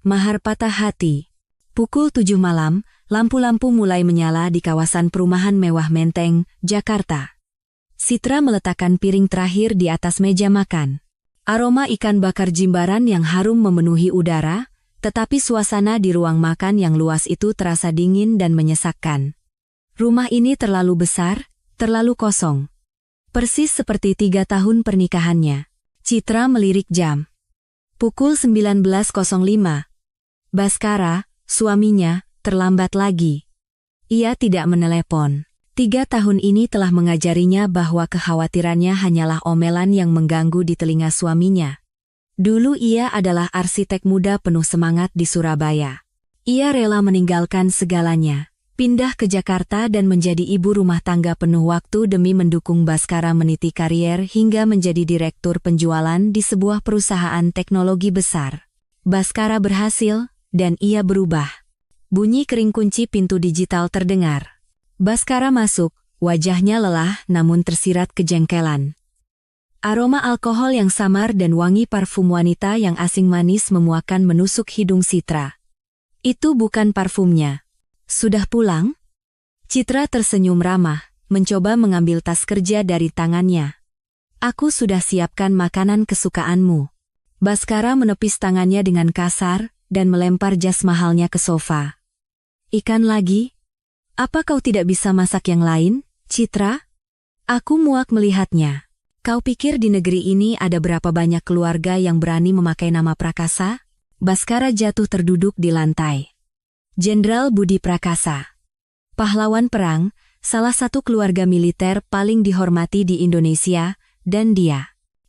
Mahar patah hati. Pukul 7 malam, lampu-lampu mulai menyala di kawasan perumahan mewah Menteng, Jakarta. Citra meletakkan piring terakhir di atas meja makan. Aroma ikan bakar jimbaran yang harum memenuhi udara, tetapi suasana di ruang makan yang luas itu terasa dingin dan menyesakkan. Rumah ini terlalu besar, terlalu kosong. Persis seperti 3 tahun pernikahannya. Citra melirik jam. Pukul 19.05. Baskara, suaminya, terlambat lagi. Ia tidak menelepon. 3 tahun ini telah mengajarinya bahwa kekhawatirannya hanyalah omelan yang mengganggu di telinga suaminya. Dulu ia adalah arsitek muda penuh semangat di Surabaya. Ia rela meninggalkan segalanya, pindah ke Jakarta dan menjadi ibu rumah tangga penuh waktu demi mendukung Baskara meniti karier hingga menjadi direktur penjualan di sebuah perusahaan teknologi besar. Baskara berhasil, dan ia berubah. Bunyi kering kunci pintu digital terdengar. Baskara masuk, wajahnya lelah namun tersirat kejengkelan. Aroma alkohol yang samar dan wangi parfum wanita yang asing manis memuakan menusuk hidung Citra. Itu bukan parfumnya. Sudah pulang? Citra tersenyum ramah, mencoba mengambil tas kerja dari tangannya. Aku sudah siapkan makanan kesukaanmu. Baskara menepis tangannya dengan kasar dan melempar jas mahalnya ke sofa. Ikan lagi? Apa kau tidak bisa masak yang lain, Citra? Aku muak melihatnya. Kau pikir di negeri ini ada berapa banyak keluarga yang berani memakai nama Prakasa? Baskara jatuh terduduk di lantai. Jenderal Budi Prakasa. Pahlawan perang, salah satu keluarga militer paling dihormati di Indonesia, dan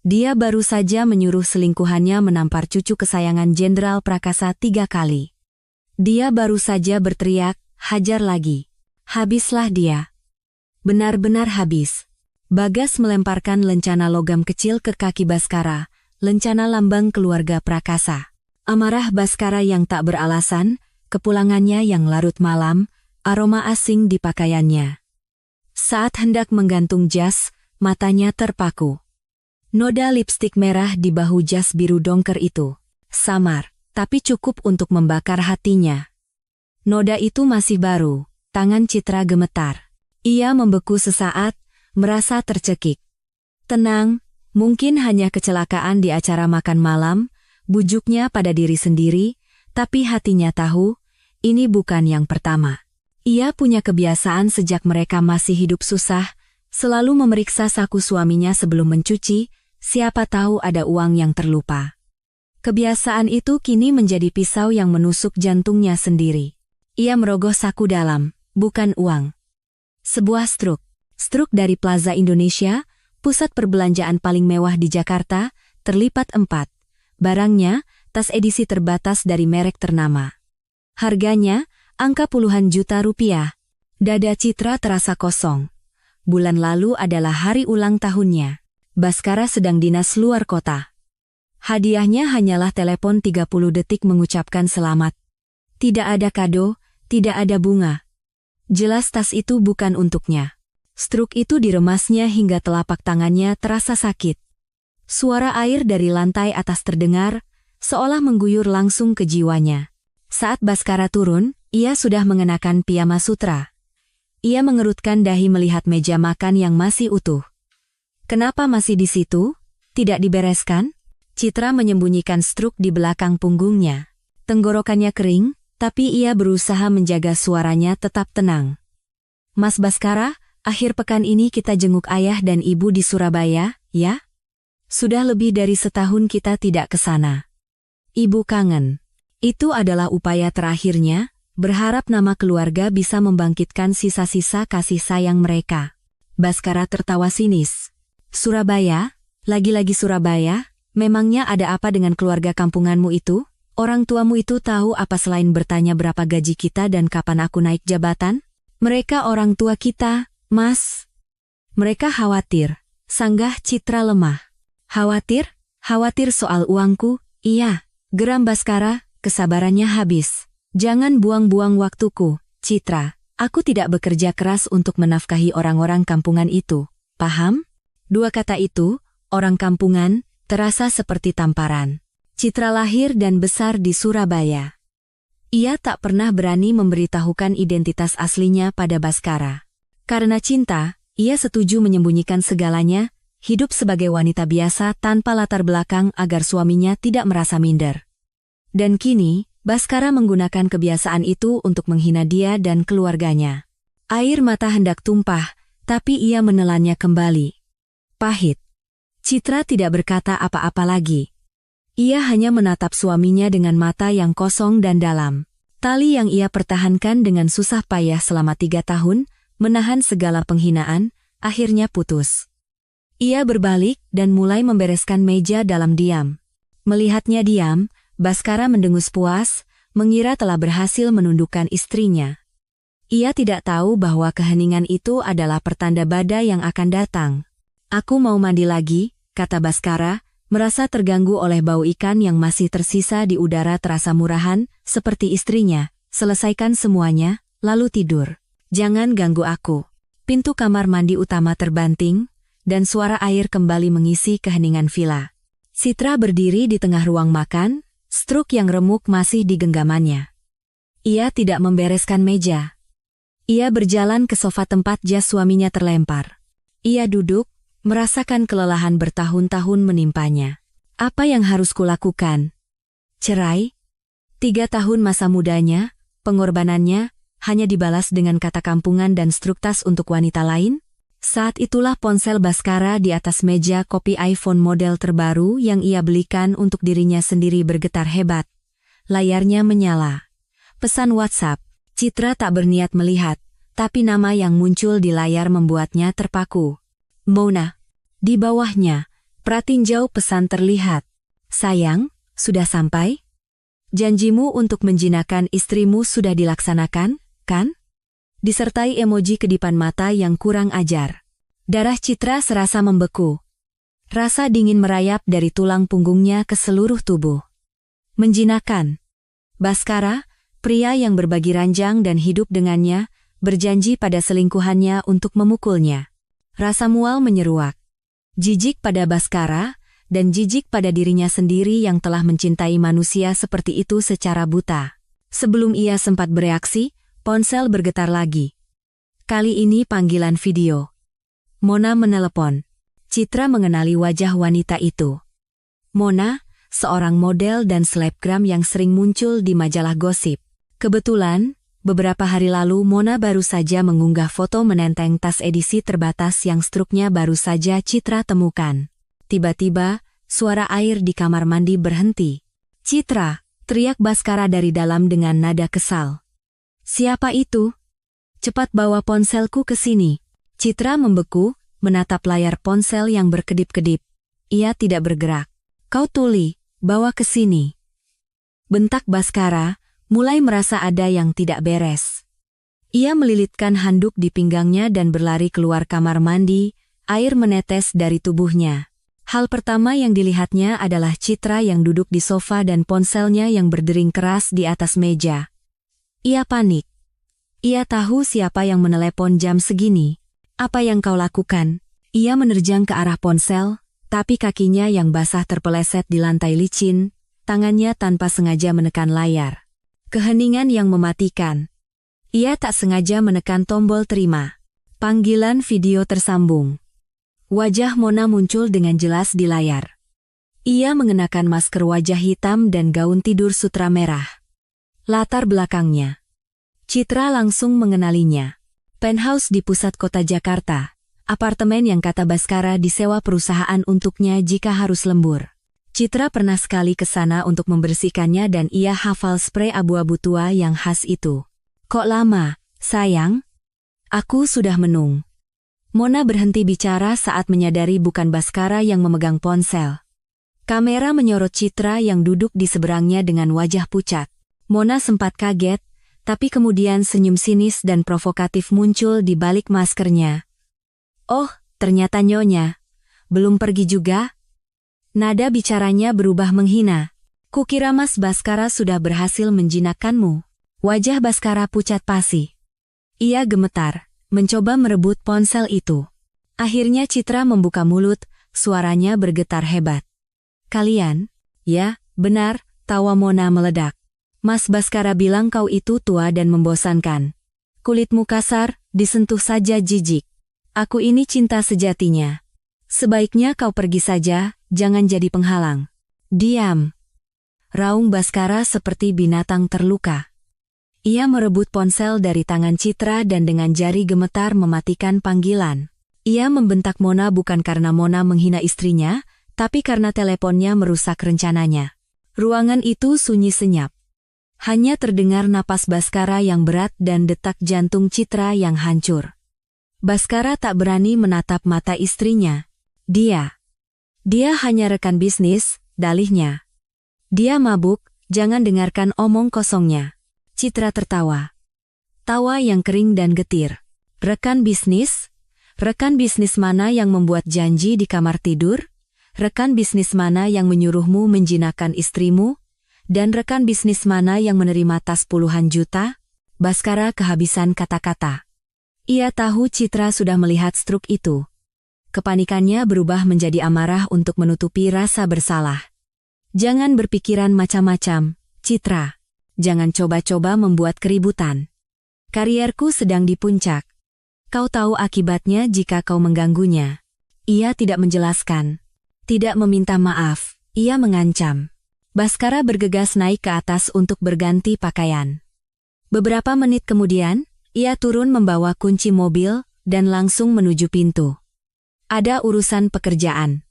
Dia baru saja menyuruh selingkuhannya menampar cucu kesayangan Jenderal Prakasa 3 kali. Dia baru saja berteriak, hajar lagi. Habislah dia. Benar-benar habis. Bagas melemparkan lencana logam kecil ke kaki Baskara, lencana lambang keluarga Prakasa. Amarah Baskara yang tak beralasan, kepulangannya yang larut malam, aroma asing di pakaiannya. Saat hendak menggantung jas, matanya terpaku. Noda lipstik merah di bahu jas biru dongker itu. Samar, tapi cukup untuk membakar hatinya. Noda itu masih baru, tangan Citra gemetar. Ia membeku sesaat, merasa tercekik. Tenang, mungkin hanya kecelakaan di acara makan malam, bujuknya pada diri sendiri, tapi hatinya tahu, ini bukan yang pertama. Ia punya kebiasaan sejak mereka masih hidup susah, selalu memeriksa saku suaminya sebelum mencuci, siapa tahu ada uang yang terlupa. Kebiasaan itu kini menjadi pisau yang menusuk jantungnya sendiri. Ia merogoh saku dalam, bukan uang. Sebuah struk dari Plaza Indonesia, pusat perbelanjaan paling mewah di Jakarta, terlipat 4. Barangnya, tas edisi terbatas dari merek ternama. Harganya, angka puluhan juta rupiah. Dada Citra terasa kosong. Bulan lalu adalah hari ulang tahunnya. Baskara sedang dinas luar kota. Hadiahnya hanyalah telepon 30 detik mengucapkan selamat. Tidak ada kado, tidak ada bunga. Jelas tas itu bukan untuknya. Struk itu diremasnya hingga telapak tangannya terasa sakit. Suara air dari lantai atas terdengar, seolah mengguyur langsung ke jiwanya. Saat Baskara turun, ia sudah mengenakan piyama sutra. Ia mengerutkan dahi melihat meja makan yang masih utuh. Kenapa masih di situ? Tidak dibereskan? Citra menyembunyikan struk di belakang punggungnya. Tenggorokannya kering, tapi ia berusaha menjaga suaranya tetap tenang. Mas Baskara, akhir pekan ini kita jenguk ayah dan ibu di Surabaya, ya? Sudah lebih dari setahun kita tidak ke sana. Ibu kangen. Itu adalah upaya terakhirnya, berharap nama keluarga bisa membangkitkan sisa-sisa kasih sayang mereka. Baskara tertawa sinis. Surabaya? Lagi-lagi Surabaya? Memangnya ada apa dengan keluarga kampunganmu itu? Orang tuamu itu tahu apa selain bertanya berapa gaji kita dan kapan aku naik jabatan? Mereka orang tua kita, Mas. Mereka khawatir. Sanggah Citra lemah. Khawatir? Khawatir soal uangku? Iya. Geram Baskara, kesabarannya habis. Jangan buang-buang waktuku, Citra. Aku tidak bekerja keras untuk menafkahi orang-orang kampungan itu. Paham? 2 kata itu, orang kampungan, terasa seperti tamparan. Citra lahir dan besar di Surabaya. Ia tak pernah berani memberitahukan identitas aslinya pada Baskara. Karena cinta, ia setuju menyembunyikan segalanya, hidup sebagai wanita biasa tanpa latar belakang agar suaminya tidak merasa minder. Dan kini, Baskara menggunakan kebiasaan itu untuk menghina dia dan keluarganya. Air mata hendak tumpah, tapi ia menelannya kembali. Pahit. Citra tidak berkata apa-apa lagi. Ia hanya menatap suaminya dengan mata yang kosong dan dalam. Tali yang ia pertahankan dengan susah payah selama 3 tahun, menahan segala penghinaan, akhirnya putus. Ia berbalik dan mulai membereskan meja dalam diam. Melihatnya diam, Baskara mendengus puas, mengira telah berhasil menundukkan istrinya. Ia tidak tahu bahwa keheningan itu adalah pertanda badai yang akan datang. "Aku mau mandi lagi," kata Baskara, merasa terganggu oleh bau ikan yang masih tersisa di udara terasa murahan, seperti istrinya. "Selesaikan semuanya, lalu tidur. Jangan ganggu aku." Pintu kamar mandi utama terbanting, dan suara air kembali mengisi keheningan villa. Citra berdiri di tengah ruang makan, struk yang remuk masih di genggamannya. Ia tidak membereskan meja. Ia berjalan ke sofa tempat jas suaminya terlempar. Ia duduk, merasakan kelelahan bertahun-tahun menimpanya. Apa yang harus kulakukan? Cerai? 3 tahun masa mudanya, pengorbanannya, hanya dibalas dengan kata kampungan dan struk tas untuk wanita lain? Saat itulah ponsel Baskara di atas meja kopi iPhone model terbaru yang ia belikan untuk dirinya sendiri bergetar hebat. Layarnya menyala. Pesan WhatsApp. Citra tak berniat melihat, tapi nama yang muncul di layar membuatnya terpaku. Mona. Di bawahnya, pratinjau pesan terlihat. "Sayang, sudah sampai? Janjimu untuk menjinakkan istrimu sudah dilaksanakan, kan?" Disertai emoji kedipan mata yang kurang ajar. Darah Citra serasa membeku. Rasa dingin merayap dari tulang punggungnya ke seluruh tubuh. Menjinakkan. Baskara, pria yang berbagi ranjang dan hidup dengannya, berjanji pada selingkuhannya untuk memukulnya. Rasa mual menyeruak. Jijik pada Baskara, dan jijik pada dirinya sendiri yang telah mencintai manusia seperti itu secara buta. Sebelum ia sempat bereaksi, ponsel bergetar lagi. Kali ini panggilan video. Mona menelepon. Citra mengenali wajah wanita itu. Mona, seorang model dan selebgram yang sering muncul di majalah gosip. Kebetulan, beberapa hari lalu Mona baru saja mengunggah foto menenteng tas edisi terbatas yang struknya baru saja Citra temukan. Tiba-tiba, suara air di kamar mandi berhenti. "Citra!" teriak Baskara dari dalam dengan nada kesal. "Siapa itu? Cepat bawa ponselku ke sini." Citra membeku, menatap layar ponsel yang berkedip-kedip. Ia tidak bergerak. "Kau tuli, bawa ke sini." Bentak Baskara, mulai merasa ada yang tidak beres. Ia melilitkan handuk di pinggangnya dan berlari keluar kamar mandi, air menetes dari tubuhnya. Hal pertama yang dilihatnya adalah Citra yang duduk di sofa dan ponselnya yang berdering keras di atas meja. Ia panik. Ia tahu siapa yang menelepon jam segini. "Apa yang kau lakukan?" Ia menerjang ke arah ponsel, tapi kakinya yang basah terpeleset di lantai licin, tangannya tanpa sengaja menekan layar. Keheningan yang mematikan. Ia tak sengaja menekan tombol terima. Panggilan video tersambung. Wajah Mona muncul dengan jelas di layar. Ia mengenakan masker wajah hitam dan gaun tidur sutra merah. Latar belakangnya. Citra langsung mengenalinya. Penthouse di pusat kota Jakarta. Apartemen yang kata Baskara disewa perusahaan untuknya jika harus lembur. Citra pernah sekali ke sana untuk membersihkannya dan ia hafal spray abu-abu tua yang khas itu. "Kok lama, sayang? Aku sudah menung." Mona berhenti bicara saat menyadari bukan Baskara yang memegang ponsel. Kamera menyorot Citra yang duduk di seberangnya dengan wajah pucat. Mona sempat kaget, tapi kemudian senyum sinis dan provokatif muncul di balik maskernya. "Oh, ternyata Nyonya. Belum pergi juga?" Nada bicaranya berubah menghina. "Kukira Mas Baskara sudah berhasil menjinakkanmu." Wajah Baskara pucat pasi. Ia gemetar, mencoba merebut ponsel itu. Akhirnya Citra membuka mulut, suaranya bergetar hebat. "Kalian? Ya, Benar, tawa Mona meledak. Mas Baskara bilang kau itu tua dan membosankan. Kulitmu kasar, disentuh saja jijik. Aku ini cinta sejatinya. Sebaiknya kau pergi saja, jangan jadi penghalang. Diam. Raung Baskara seperti binatang terluka. Ia merebut ponsel dari tangan Citra dan dengan jari gemetar mematikan panggilan. Ia membentak Mona bukan karena Mona menghina istrinya, tapi karena teleponnya merusak rencananya. Ruangan itu sunyi senyap. Hanya terdengar napas Baskara yang berat dan detak jantung Citra yang hancur. Baskara tak berani menatap mata istrinya. Dia hanya rekan bisnis, dalihnya. Dia mabuk, jangan dengarkan omong kosongnya. Citra tertawa. Tawa yang kering dan getir. Rekan bisnis? Rekan bisnis mana yang membuat janji di kamar tidur? Rekan bisnis mana yang menyuruhmu menjinakkan istrimu? Dan rekan bisnis mana yang menerima tas puluhan juta? Baskara kehabisan kata-kata. Ia tahu Citra sudah melihat struk itu. Kepanikannya berubah menjadi amarah untuk menutupi rasa bersalah. Jangan berpikiran macam-macam, Citra. Jangan coba-coba membuat keributan. Karierku sedang di puncak. Kau tahu akibatnya jika kau mengganggunya. Ia tidak menjelaskan. Tidak meminta maaf, ia mengancam. Baskara bergegas naik ke atas untuk berganti pakaian. Beberapa menit kemudian, ia turun membawa kunci mobil dan langsung menuju pintu. Ada urusan pekerjaan.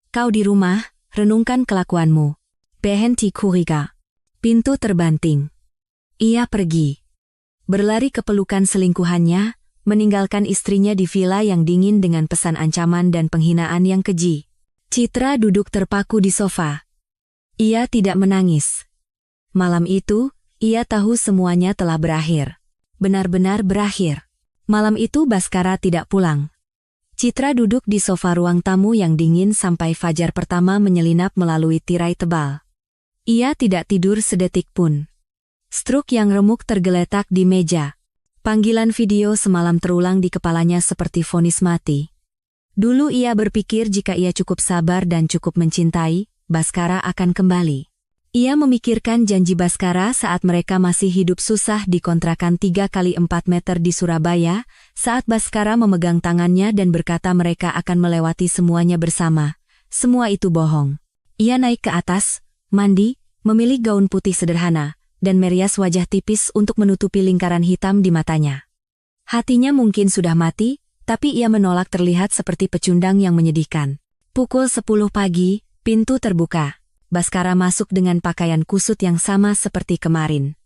Kau di rumah, renungkan kelakuanmu. Berhenti kuriga. Pintu terbanting. Ia pergi. Berlari ke pelukan selingkuhannya, meninggalkan istrinya di villa yang dingin dengan pesan ancaman dan penghinaan yang keji. Citra duduk terpaku di sofa. Ia tidak menangis. Malam itu, ia tahu semuanya telah berakhir. Benar-benar berakhir. Malam itu Baskara tidak pulang. Citra duduk di sofa ruang tamu yang dingin sampai fajar pertama menyelinap melalui tirai tebal. Ia tidak tidur sedetik pun. Struk yang remuk tergeletak di meja. Panggilan video semalam terulang di kepalanya seperti vonis mati. Dulu ia berpikir jika ia cukup sabar dan cukup mencintai, Baskara akan kembali. Ia memikirkan janji Baskara saat mereka masih hidup susah di kontrakan 3x4 meter di Surabaya, saat Baskara memegang tangannya dan berkata mereka akan melewati semuanya bersama. Semua itu bohong. Ia naik ke atas, mandi, memilih gaun putih sederhana, dan merias wajah tipis untuk menutupi lingkaran hitam di matanya. Hatinya mungkin sudah mati, tapi ia menolak terlihat seperti pecundang yang menyedihkan. Pukul 10 pagi, pintu terbuka. Baskara masuk dengan pakaian kusut yang sama seperti kemarin.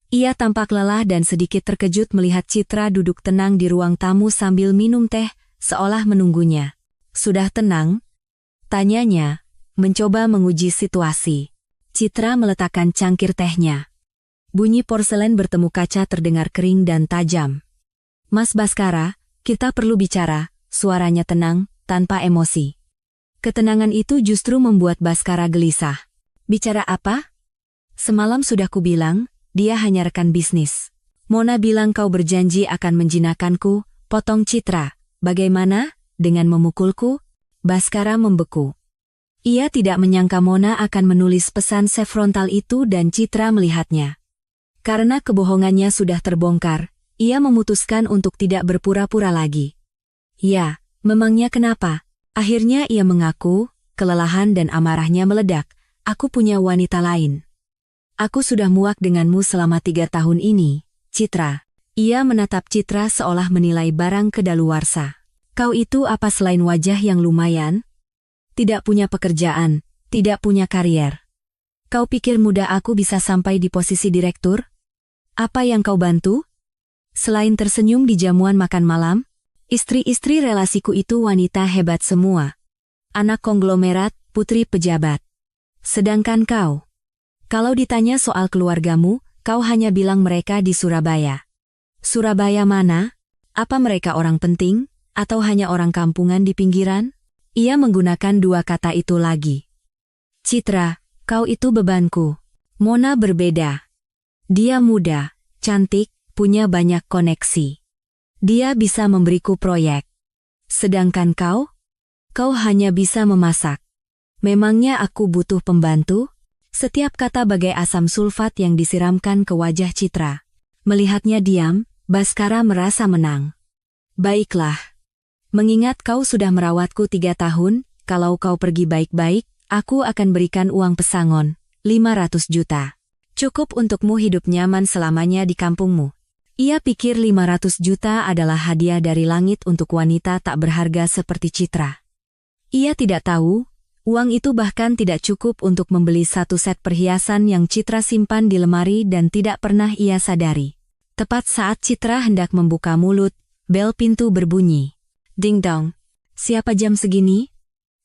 Ia tampak lelah dan sedikit terkejut melihat Citra duduk tenang di ruang tamu sambil minum teh, seolah menunggunya. Sudah tenang? Tanyanya, mencoba menguji situasi. Citra meletakkan cangkir tehnya. Bunyi porselen bertemu kaca terdengar kering dan tajam. Mas Baskara, kita perlu bicara, suaranya tenang, tanpa emosi. Ketenangan itu justru membuat Baskara gelisah. Bicara apa? Semalam sudah kubilang, dia hanya rekan bisnis. Mona bilang kau berjanji akan menjinakkanku, potong Citra. Bagaimana, dengan memukulku? Baskara membeku. Ia tidak menyangka Mona akan menulis pesan sefrontal itu dan Citra melihatnya. Karena kebohongannya sudah terbongkar, ia memutuskan untuk tidak berpura-pura lagi. Ya, memangnya kenapa? Akhirnya ia mengaku, kelelahan dan amarahnya meledak. Aku punya wanita lain. Aku sudah muak denganmu selama 3 tahun ini, Citra. Ia menatap Citra seolah menilai barang kedaluarsa. Kau itu apa selain wajah yang lumayan? Tidak punya pekerjaan, tidak punya karier. Kau pikir mudah aku bisa sampai di posisi direktur? Apa yang kau bantu? Selain tersenyum di jamuan makan malam, istri-istri relasiku itu wanita hebat semua. Anak konglomerat, putri pejabat. Sedangkan kau, kalau ditanya soal keluargamu, kau hanya bilang mereka di Surabaya. Surabaya mana? Apa mereka orang penting, atau hanya orang kampungan di pinggiran? Ia menggunakan 2 kata itu lagi. Citra, kau itu bebanku. Mona berbeda. Dia muda, cantik, punya banyak koneksi. Dia bisa memberiku proyek. Sedangkan kau hanya bisa memasak. Memangnya aku butuh pembantu? Setiap kata bagai asam sulfat yang disiramkan ke wajah Citra. Melihatnya diam, Baskara merasa menang. Baiklah. Mengingat kau sudah merawatku 3 tahun, kalau kau pergi baik-baik, aku akan berikan uang pesangon, 500 juta. Cukup untukmu hidup nyaman selamanya di kampungmu. Ia pikir 500 juta adalah hadiah dari langit untuk wanita tak berharga seperti Citra. Ia tidak tahu, uang itu bahkan tidak cukup untuk membeli 1 set perhiasan yang Citra simpan di lemari dan tidak pernah ia sadari. Tepat saat Citra hendak membuka mulut, bel pintu berbunyi. Ding dong. Siapa jam segini?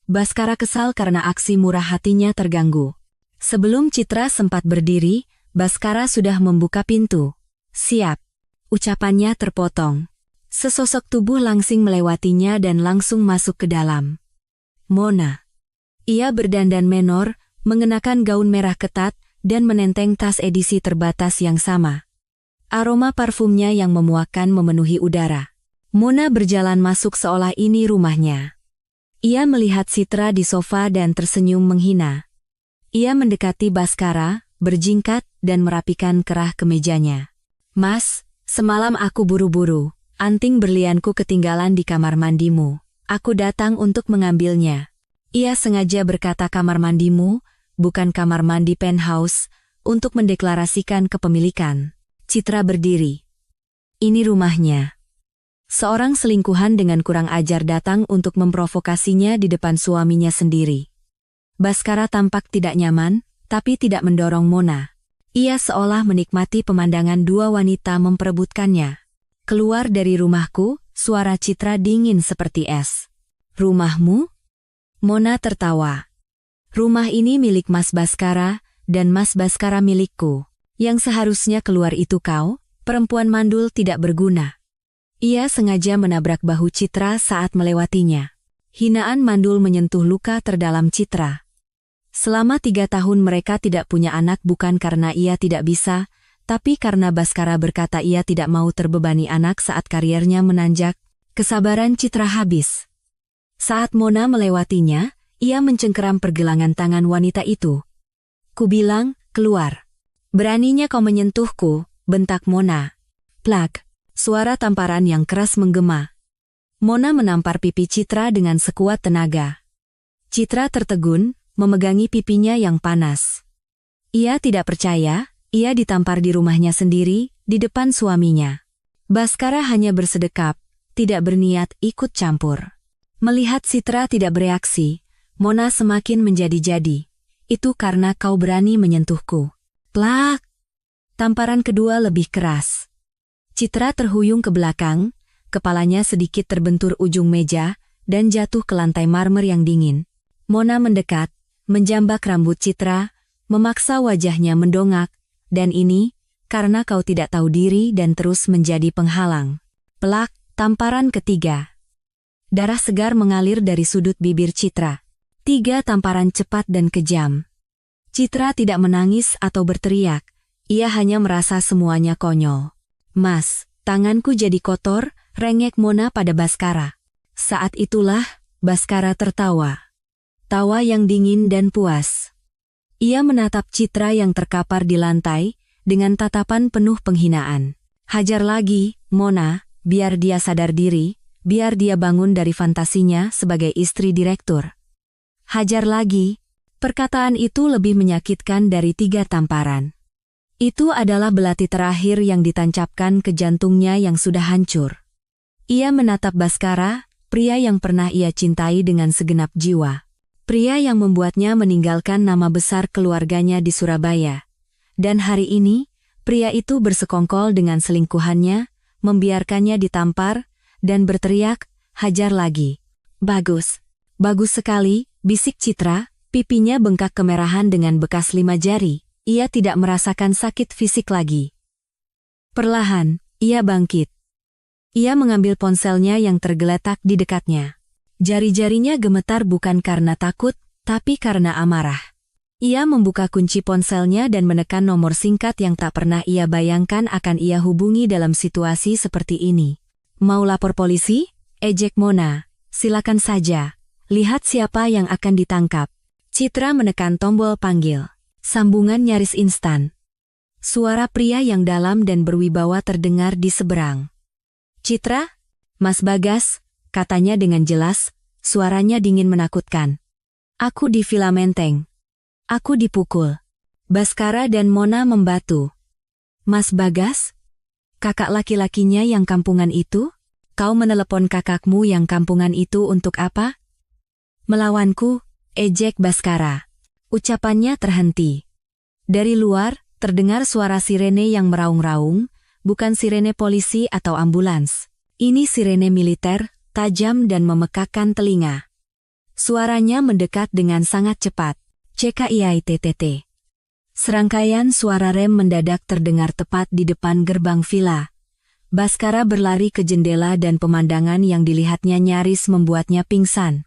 Baskara kesal karena aksi murah hatinya terganggu. Sebelum Citra sempat berdiri, Baskara sudah membuka pintu. Siap. Ucapannya terpotong. Sesosok tubuh langsing melewatinya dan langsung masuk ke dalam. Mona. Ia berdandan menor, mengenakan gaun merah ketat, dan menenteng tas edisi terbatas yang sama. Aroma parfumnya yang memuakkan memenuhi udara. Mona berjalan masuk seolah ini rumahnya. Ia melihat Citra di sofa dan tersenyum menghina. Ia mendekati Baskara, berjingkat, dan merapikan kerah kemejanya. Mas, semalam aku buru-buru. Anting berlianku ketinggalan di kamar mandimu. Aku datang untuk mengambilnya. Ia sengaja berkata kamar mandimu, bukan kamar mandi penthouse, untuk mendeklarasikan kepemilikan. Citra berdiri. Ini rumahnya. Seorang selingkuhan dengan kurang ajar datang untuk memprovokasinya di depan suaminya sendiri. Baskara tampak tidak nyaman, tapi tidak mendorong Mona. Ia seolah menikmati pemandangan 2 wanita memperebutkannya. Keluar dari rumahku, suara Citra dingin seperti es. Rumahmu? Mona tertawa. Rumah ini milik Mas Baskara, dan Mas Baskara milikku. Yang seharusnya keluar itu kau, perempuan mandul tidak berguna. Ia sengaja menabrak bahu Citra saat melewatinya. Hinaan mandul menyentuh luka terdalam Citra. Selama 3 tahun mereka tidak punya anak bukan karena ia tidak bisa, tapi karena Baskara berkata ia tidak mau terbebani anak saat karirnya menanjak, kesabaran Citra habis. Saat Mona melewatinya, ia mencengkeram pergelangan tangan wanita itu. Kubilang, keluar. Beraninya kau menyentuhku, bentak Mona. Plak. Suara tamparan yang keras menggema. Mona menampar pipi Citra dengan sekuat tenaga. Citra tertegun, memegangi pipinya yang panas. Ia tidak percaya, ia ditampar di rumahnya sendiri, di depan suaminya. Baskara hanya bersedekap, tidak berniat ikut campur. Melihat Citra tidak bereaksi, Mona semakin menjadi-jadi. Itu karena kau berani menyentuhku. Plak! Tamparan kedua lebih keras. Citra terhuyung ke belakang, kepalanya sedikit terbentur ujung meja, dan jatuh ke lantai marmer yang dingin. Mona mendekat, menjambak rambut Citra, memaksa wajahnya mendongak, dan ini, karena kau tidak tahu diri dan terus menjadi penghalang. Pelak, tamparan ketiga. Darah segar mengalir dari sudut bibir Citra. 3 tamparan cepat dan kejam. Citra tidak menangis atau berteriak, ia hanya merasa semuanya konyol. Mas, tanganku jadi kotor, rengek Mona pada Baskara. Saat itulah, Baskara tertawa. Tawa yang dingin dan puas. Ia menatap Citra yang terkapar di lantai, dengan tatapan penuh penghinaan. Hajar lagi, Mona, biar dia sadar diri, biar dia bangun dari fantasinya sebagai istri direktur. Hajar lagi. Perkataan itu lebih menyakitkan dari 3 tamparan. Itu adalah belati terakhir yang ditancapkan ke jantungnya yang sudah hancur. Ia menatap Baskara, pria yang pernah ia cintai dengan segenap jiwa. Pria yang membuatnya meninggalkan nama besar keluarganya di Surabaya. Dan hari ini, pria itu bersekongkol dengan selingkuhannya, membiarkannya ditampar, dan berteriak, hajar lagi. Bagus. Bagus sekali, bisik Citra, pipinya bengkak kemerahan dengan bekas 5 jari. Ia tidak merasakan sakit fisik lagi. Perlahan, ia bangkit. Ia mengambil ponselnya yang tergeletak di dekatnya. Jari-jarinya gemetar bukan karena takut, tapi karena amarah. Ia membuka kunci ponselnya dan menekan nomor singkat yang tak pernah ia bayangkan akan ia hubungi dalam situasi seperti ini. Mau lapor polisi? Ejek Mona. Silakan saja. Lihat siapa yang akan ditangkap. Citra menekan tombol panggil. Sambungan nyaris instan. Suara pria yang dalam dan berwibawa terdengar di seberang. "Citra? Mas Bagas," katanya dengan jelas, suaranya dingin menakutkan. "Aku di Villa Menteng. Aku dipukul. Baskara dan Mona membatu." "Mas Bagas? Kakak laki-lakinya yang kampungan itu? Kau menelepon kakakmu yang kampungan itu untuk apa?" "Melawanku," ejek Baskara. Ucapannya terhenti. Dari luar, terdengar suara sirene yang meraung-raung, bukan sirene polisi atau ambulans. Ini sirene militer, tajam dan memekakkan telinga. Suaranya mendekat dengan sangat cepat. CKIAITTT. Serangkaian suara rem mendadak terdengar tepat di depan gerbang villa. Baskara berlari ke jendela dan pemandangan yang dilihatnya nyaris membuatnya pingsan.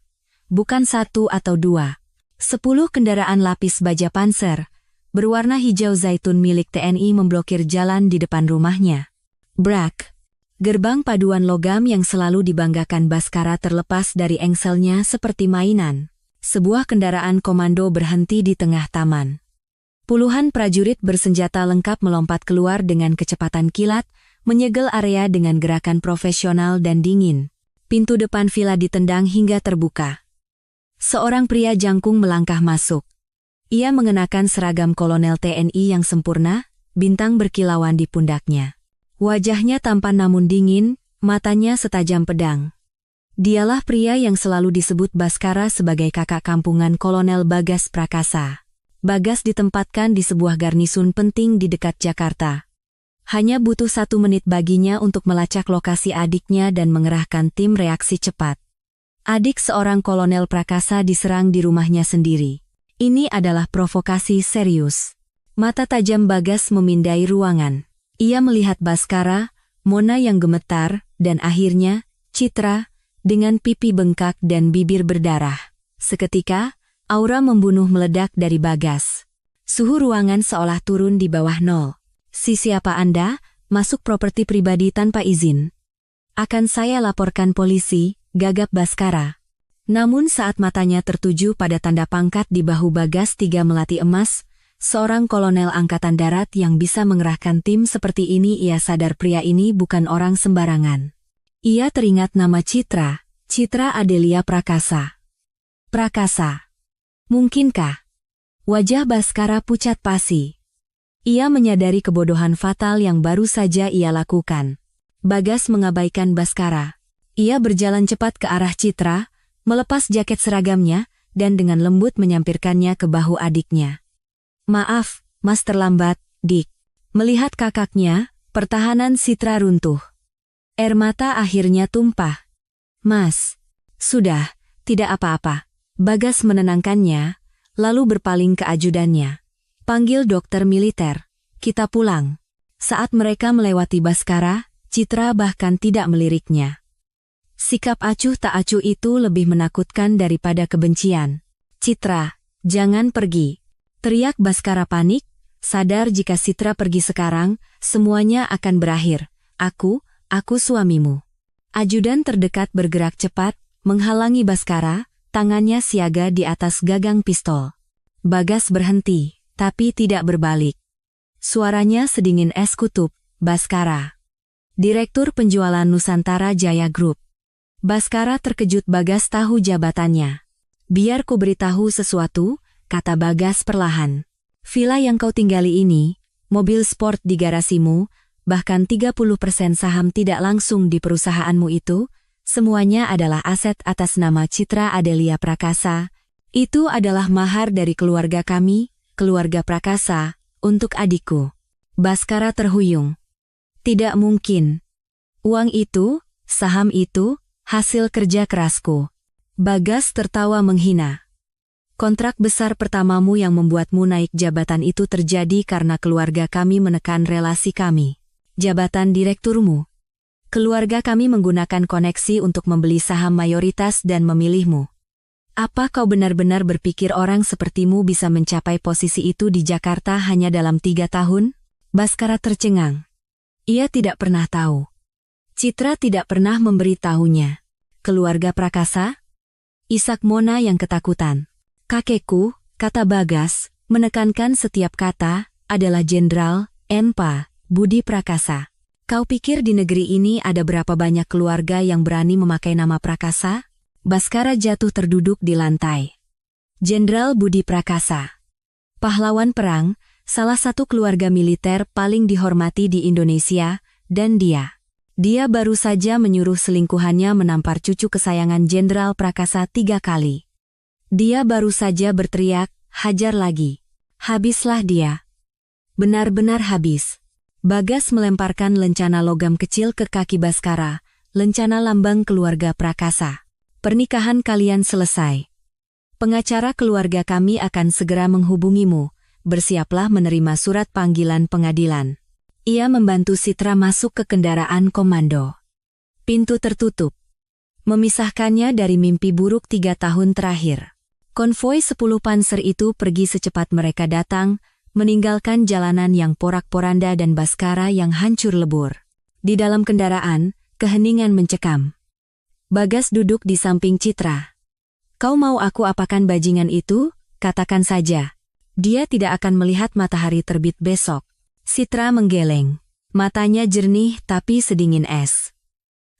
Bukan 1 atau 2. 10 kendaraan lapis baja panser, berwarna hijau zaitun milik TNI memblokir jalan di depan rumahnya. Brak! Gerbang paduan logam yang selalu dibanggakan Baskara terlepas dari engselnya seperti mainan. Sebuah kendaraan komando berhenti di tengah taman. Puluhan prajurit bersenjata lengkap melompat keluar dengan kecepatan kilat, menyegel area dengan gerakan profesional dan dingin. Pintu depan villa ditendang hingga terbuka. Seorang pria jangkung melangkah masuk. Ia mengenakan seragam kolonel TNI yang sempurna, bintang berkilauan di pundaknya. Wajahnya tampan namun dingin, matanya setajam pedang. Dialah pria yang selalu disebut Baskara sebagai kakak kampungan Kolonel Bagas Prakasa. Bagas ditempatkan di sebuah garnisun penting di dekat Jakarta. Hanya butuh 1 menit baginya untuk melacak lokasi adiknya dan mengerahkan tim reaksi cepat. Adik seorang Kolonel Prakasa diserang di rumahnya sendiri. Ini adalah provokasi serius. Mata tajam Bagas memindai ruangan. Ia melihat Baskara, Mona yang gemetar, dan akhirnya, Citra, dengan pipi bengkak dan bibir berdarah. Seketika, aura membunuh meledak dari Bagas. Suhu ruangan seolah turun di bawah 0. "Siapa Anda? Masuk properti pribadi tanpa izin. Akan saya laporkan polisi," gagap Baskara. Namun saat matanya tertuju pada tanda pangkat di bahu Bagas 3 melati emas, seorang kolonel angkatan darat yang bisa mengerahkan tim seperti ini, ia sadar pria ini bukan orang sembarangan. Ia teringat nama Citra, Citra Adelia Prakasa. Prakasa. Mungkinkah? Wajah Baskara pucat pasi. Ia menyadari kebodohan fatal yang baru saja ia lakukan. Bagas mengabaikan Baskara. Ia berjalan cepat ke arah Citra, melepas jaket seragamnya, dan dengan lembut menyampirkannya ke bahu adiknya. "Maaf, Mas terlambat, Dik." Melihat kakaknya, pertahanan Citra runtuh. Air mata akhirnya tumpah. "Mas, sudah, tidak apa-apa." Bagas menenangkannya, lalu berpaling ke ajudannya. "Panggil dokter militer. Kita pulang." Saat mereka melewati Baskara, Citra bahkan tidak meliriknya. Sikap acuh tak acuh itu lebih menakutkan daripada kebencian. "Citra, jangan pergi!" teriak Baskara panik, sadar jika Citra pergi sekarang, semuanya akan berakhir. Aku suamimu." Ajudan terdekat bergerak cepat, menghalangi Baskara, tangannya siaga di atas gagang pistol. Bagas berhenti, tapi tidak berbalik. Suaranya sedingin es kutub. "Baskara, Direktur Penjualan Nusantara Jaya Group." Baskara terkejut Bagas tahu jabatannya. "Biar ku beritahu sesuatu," kata Bagas perlahan. "Villa yang kau tinggali ini, mobil sport di garasimu, bahkan 30% saham tidak langsung di perusahaanmu itu, semuanya adalah aset atas nama Citra Adelia Prakasa. Itu adalah mahar dari keluarga kami, keluarga Prakasa, untuk adikku." Baskara terhuyung. "Tidak mungkin. Uang itu, saham itu, hasil kerja kerasku." Bagas tertawa menghina. "Kontrak besar pertamamu yang membuatmu naik jabatan itu terjadi karena keluarga kami menekan relasi kami. Jabatan direkturmu. Keluarga kami menggunakan koneksi untuk membeli saham mayoritas dan memilihmu. Apa kau benar-benar berpikir orang sepertimu bisa mencapai posisi itu di Jakarta hanya dalam 3 tahun?" Baskara tercengang. Ia tidak pernah tahu. Citra tidak pernah memberitahunya. "Keluarga Prakasa?" Isak Mona yang ketakutan. "Kakekku," kata Bagas, menekankan setiap kata, adalah Jenderal Enpa Budi Prakasa. Kau pikir di negeri ini ada berapa banyak keluarga yang berani memakai nama Prakasa? Baskara jatuh terduduk di lantai. Jenderal Budi Prakasa, pahlawan perang, salah satu keluarga militer paling dihormati di Indonesia, dan dia baru saja menyuruh selingkuhannya menampar cucu kesayangan Jenderal Prakasa 3 kali. Dia baru saja berteriak, hajar lagi. Habislah dia. Benar-benar habis. Bagas melemparkan lencana logam kecil ke kaki Baskara, lencana lambang keluarga Prakasa. Pernikahan kalian selesai. Pengacara keluarga kami akan segera menghubungimu, bersiaplah menerima surat panggilan pengadilan. Ia membantu Citra masuk ke kendaraan komando. Pintu tertutup, memisahkannya dari mimpi buruk 3 tahun terakhir. Konvoi 10 panser itu pergi secepat mereka datang, meninggalkan jalanan yang porak-poranda dan Baskara yang hancur lebur. Di dalam kendaraan, keheningan mencekam. Bagas duduk di samping Citra. Kau mau aku apakan bajingan itu? Katakan saja. Dia tidak akan melihat matahari terbit besok. Citra menggeleng. Matanya jernih tapi sedingin es.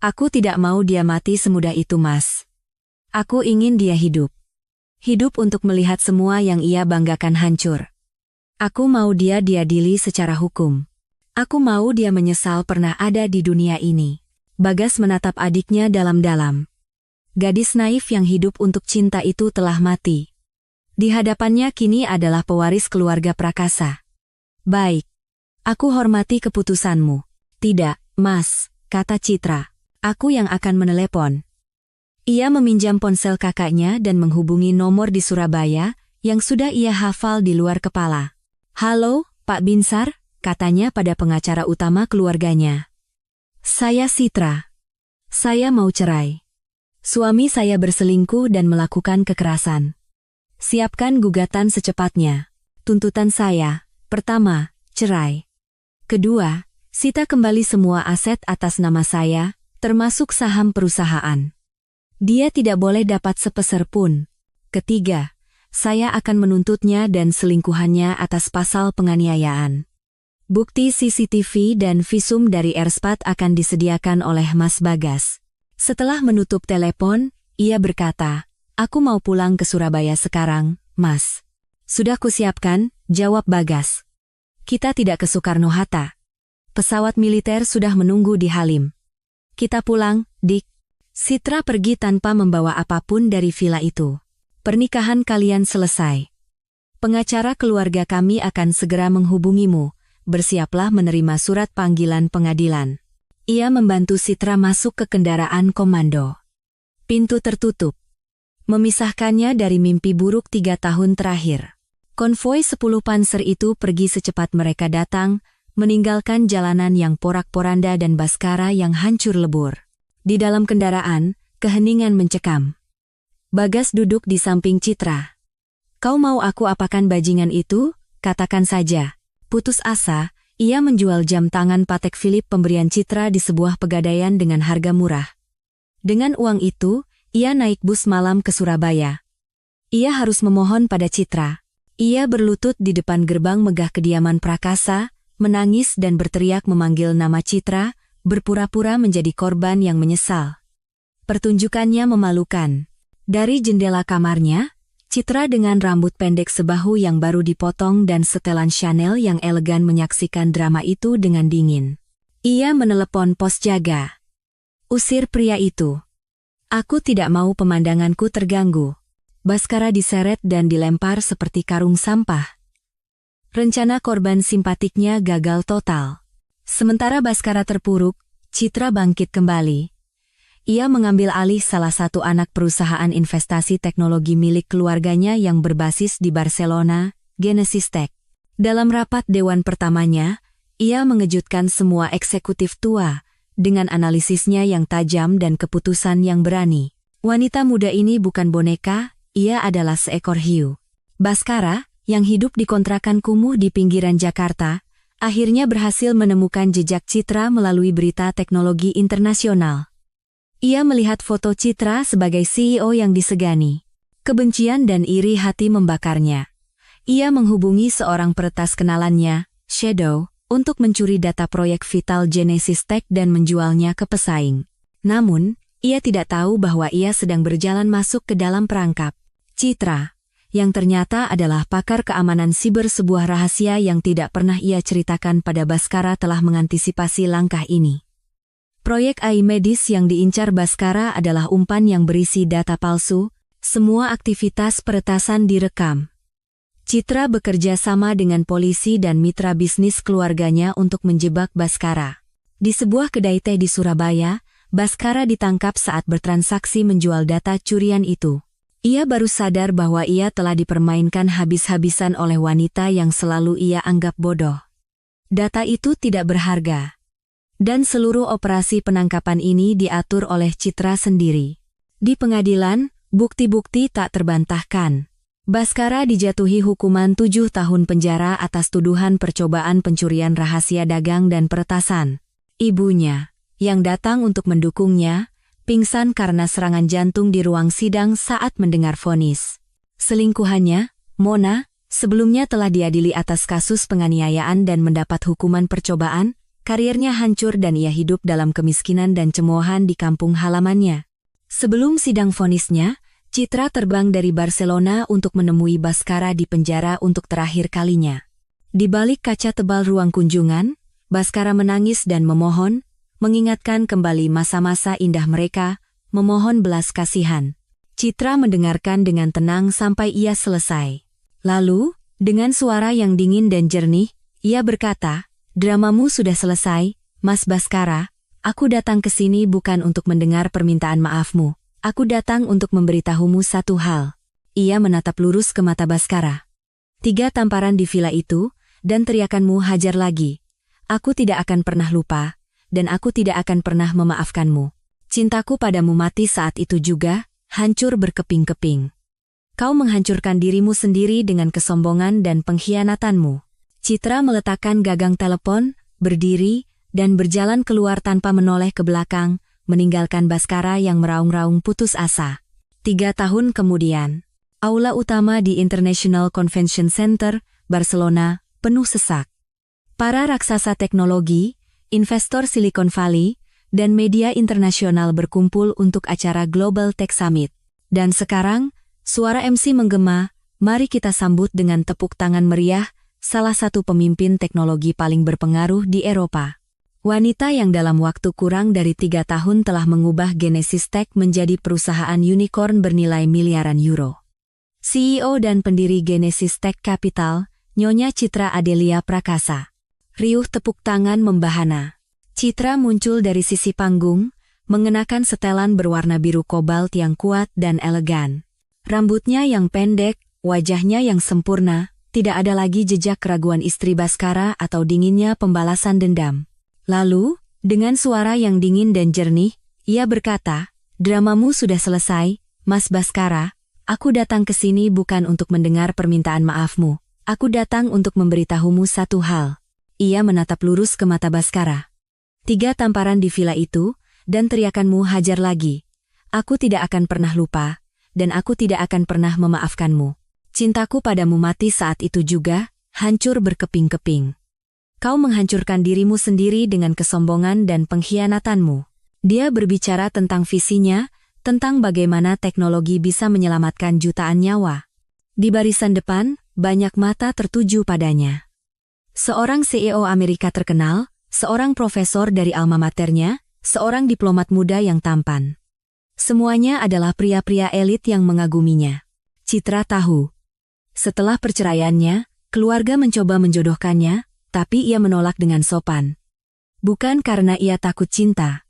Aku tidak mau dia mati semudah itu, Mas. Aku ingin dia hidup. Hidup untuk melihat semua yang ia banggakan hancur. Aku mau dia diadili secara hukum. Aku mau dia menyesal pernah ada di dunia ini. Bagas menatap adiknya dalam-dalam. Gadis naif yang hidup untuk cinta itu telah mati. Di hadapannya kini adalah pewaris keluarga Prakasa. Baik. Aku hormati keputusanmu. Tidak, Mas, kata Citra. Aku yang akan menelepon. Ia meminjam ponsel kakaknya dan menghubungi nomor di Surabaya, yang sudah ia hafal di luar kepala. Halo, Pak Binsar, katanya pada pengacara utama keluarganya. Saya Citra. Saya mau cerai. Suami saya berselingkuh dan melakukan kekerasan. Siapkan gugatan secepatnya. Tuntutan saya, pertama, cerai. Kedua, sita kembali semua aset atas nama saya, termasuk saham perusahaan. Dia tidak boleh dapat sepeser pun. Ketiga, saya akan menuntutnya dan selingkuhannya atas pasal penganiayaan. Bukti CCTV dan visum dari Erspat akan disediakan oleh Mas Bagas. Setelah menutup telepon, ia berkata, aku mau pulang ke Surabaya sekarang, Mas. Sudah kusiapkan, jawab Bagas. Kita tidak ke Soekarno-Hatta. Pesawat militer sudah menunggu di Halim. Kita pulang, Dik. Citra pergi tanpa membawa apapun dari villa itu. Pernikahan kalian selesai. Pengacara keluarga kami akan segera menghubungimu, bersiaplah menerima surat panggilan pengadilan. Ia membantu Citra masuk ke kendaraan komando. Pintu tertutup, memisahkannya dari mimpi buruk 3 tahun terakhir. Konvoi 10 panser itu pergi secepat mereka datang, meninggalkan jalanan yang porak-poranda dan Baskara yang hancur lebur. Di dalam kendaraan, keheningan mencekam. Bagas duduk di samping Citra. Kau mau aku apakan bajingan itu? Katakan saja. Putus asa, ia menjual jam tangan Patek Philippe pemberian Citra di sebuah pegadaian dengan harga murah. Dengan uang itu, ia naik bus malam ke Surabaya. Ia harus memohon pada Citra. Ia berlutut di depan gerbang megah kediaman Prakasa, menangis dan berteriak memanggil nama Citra, berpura-pura menjadi korban yang menyesal. Pertunjukannya memalukan. Dari jendela kamarnya, Citra dengan rambut pendek sebahu yang baru dipotong dan setelan Chanel yang elegan menyaksikan drama itu dengan dingin. Ia menelepon pos jaga. Usir pria itu. Aku tidak mau pemandanganku terganggu. Baskara diseret dan dilempar seperti karung sampah. Rencana korban simpatiknya gagal total. Sementara Baskara terpuruk, Citra bangkit kembali. Ia mengambil alih salah satu anak perusahaan investasi teknologi milik keluarganya yang berbasis di Barcelona, Genesis Tech. Dalam rapat dewan pertamanya, ia mengejutkan semua eksekutif tua, dengan analisisnya yang tajam dan keputusan yang berani. Wanita muda ini bukan boneka, ia adalah seekor hiu. Baskara, yang hidup di kontrakan kumuh di pinggiran Jakarta, akhirnya berhasil menemukan jejak Citra melalui berita teknologi internasional. Ia melihat foto Citra sebagai CEO yang disegani. Kebencian dan iri hati membakarnya. Ia menghubungi seorang peretas kenalannya, Shadow, untuk mencuri data proyek vital Genesis Tech dan menjualnya ke pesaing. Namun, ia tidak tahu bahwa ia sedang berjalan masuk ke dalam perangkap Citra, yang ternyata adalah pakar keamanan siber. Sebuah rahasia yang tidak pernah ia ceritakan pada Bhaskara telah mengantisipasi langkah ini. Proyek AI medis yang diincar Bhaskara adalah umpan yang berisi data palsu. Semua aktivitas peretasan direkam. Citra bekerja sama dengan polisi dan mitra bisnis keluarganya untuk menjebak Bhaskara. Di sebuah kedai teh di Surabaya, Bhaskara ditangkap saat bertransaksi menjual data curian itu. Ia baru sadar bahwa ia telah dipermainkan habis-habisan oleh wanita yang selalu ia anggap bodoh. Data itu tidak berharga. Dan seluruh operasi penangkapan ini diatur oleh Citra sendiri. Di pengadilan, bukti-bukti tak terbantahkan. Bhaskara dijatuhi hukuman 7 tahun penjara atas tuduhan percobaan pencurian rahasia dagang dan peretasan. Ibunya, yang datang untuk mendukungnya, pingsan karena serangan jantung di ruang sidang saat mendengar vonis. Selingkuhannya, Mona, sebelumnya telah diadili atas kasus penganiayaan dan mendapat hukuman percobaan. Karirnya hancur dan ia hidup dalam kemiskinan dan cemoohan di kampung halamannya. Sebelum sidang vonisnya, Citra terbang dari Barcelona untuk menemui Bhaskara di penjara untuk terakhir kalinya. Di balik kaca tebal ruang kunjungan, Bhaskara menangis dan memohon, mengingatkan kembali masa-masa indah mereka, memohon belas kasihan. Citra mendengarkan dengan tenang sampai ia selesai. Lalu, dengan suara yang dingin dan jernih, ia berkata, "Dramamu sudah selesai, Mas Bhaskara. Aku datang ke sini bukan untuk mendengar permintaan maafmu. Aku datang untuk memberitahumu satu hal." Ia menatap lurus ke mata Bhaskara. 3 tamparan di villa itu, dan teriakanmu hajar lagi. Aku tidak akan pernah lupa, dan aku tidak akan pernah memaafkanmu. Cintaku padamu mati saat itu juga, hancur berkeping-keping. Kau menghancurkan dirimu sendiri dengan kesombongan dan pengkhianatanmu. Citra meletakkan gagang telepon, berdiri, dan berjalan keluar tanpa menoleh ke belakang, meninggalkan Bhaskara yang meraung-raung putus asa. 3 tahun kemudian, aula utama di International Convention Center, Barcelona, penuh sesak. Para raksasa teknologi, investor Silicon Valley, dan media internasional berkumpul untuk acara Global Tech Summit. Dan sekarang, suara MC menggema, mari kita sambut dengan tepuk tangan meriah, salah satu pemimpin teknologi paling berpengaruh di Eropa. Wanita yang dalam waktu kurang dari 3 tahun telah mengubah Genesis Tech menjadi perusahaan unicorn bernilai miliaran euro. CEO dan pendiri Genesis Tech Capital, Nyonya Citra Adelia Prakasa. Riuh tepuk tangan membahana. Citra muncul dari sisi panggung, mengenakan setelan berwarna biru kobalt yang kuat dan elegan. Rambutnya yang pendek, wajahnya yang sempurna, tidak ada lagi jejak keraguan istri Bhaskara atau dinginnya pembalasan dendam. Lalu, dengan suara yang dingin dan jernih, ia berkata, "Dramamu sudah selesai, Mas Bhaskara. Aku datang ke sini bukan untuk mendengar permintaan maafmu. Aku datang untuk memberitahumu satu hal." Ia menatap lurus ke mata Bhaskara. 3 tamparan di villa itu, dan teriakanmu hajar lagi. Aku tidak akan pernah lupa, dan aku tidak akan pernah memaafkanmu. Cintaku padamu mati saat itu juga, hancur berkeping-keping. Kau menghancurkan dirimu sendiri dengan kesombongan dan pengkhianatanmu. Dia berbicara tentang visinya, tentang bagaimana teknologi bisa menyelamatkan jutaan nyawa. Di barisan depan, banyak mata tertuju padanya. Seorang CEO Amerika terkenal, seorang profesor dari alma maternya, seorang diplomat muda yang tampan. Semuanya adalah pria-pria elit yang mengaguminya. Citra tahu. Setelah perceraiannya, keluarga mencoba menjodohkannya, tapi ia menolak dengan sopan. Bukan karena ia takut cinta.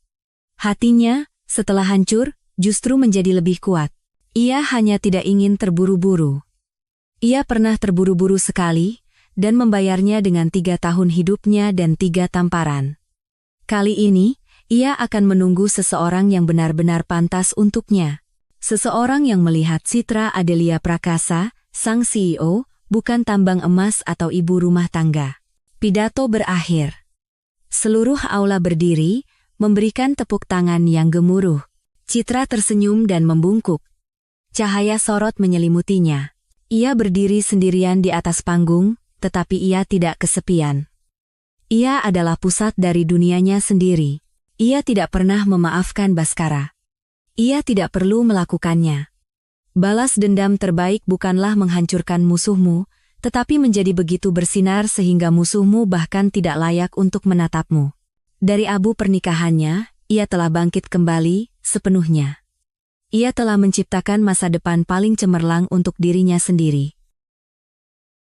Hatinya, setelah hancur, justru menjadi lebih kuat. Ia hanya tidak ingin terburu-buru. Ia pernah terburu-buru sekali, dan membayarnya dengan 3 tahun hidupnya dan 3 tamparan. Kali ini, ia akan menunggu seseorang yang benar-benar pantas untuknya. Seseorang yang melihat Citra Adelia Prakasa, sang CEO, bukan tambang emas atau ibu rumah tangga. Pidato berakhir. Seluruh aula berdiri, memberikan tepuk tangan yang gemuruh. Citra tersenyum dan membungkuk. Cahaya sorot menyelimutinya. Ia berdiri sendirian di atas panggung, tetapi ia tidak kesepian. Ia adalah pusat dari dunianya sendiri. Ia tidak pernah memaafkan Bhaskara. Ia tidak perlu melakukannya. Balas dendam terbaik bukanlah menghancurkan musuhmu, tetapi menjadi begitu bersinar sehingga musuhmu bahkan tidak layak untuk menatapmu. Dari abu pernikahannya, ia telah bangkit kembali, sepenuhnya. Ia telah menciptakan masa depan paling cemerlang untuk dirinya sendiri.